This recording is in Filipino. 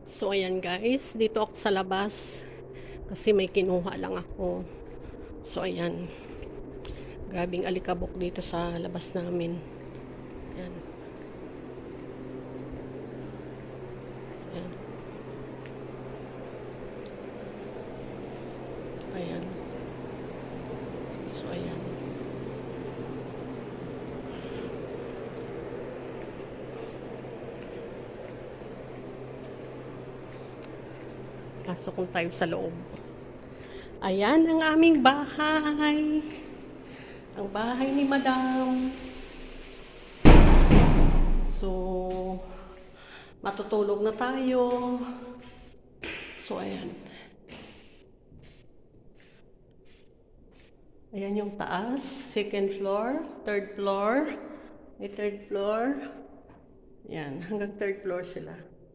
So, ayan guys, dito ako sa labas kasi may kinuha lang ako. So, ayan. Grabing alikabok dito sa labas namin. Ayan. Ayan. Ayan. So, ayan. Pasok tayo sa loob. Ayan ang aming bahay. Ang bahay ni Madam. So, matutulog na tayo. So, ayan. Ayan yung taas. Second floor. Third floor. May third floor. Ayan. Hanggang third floor sila.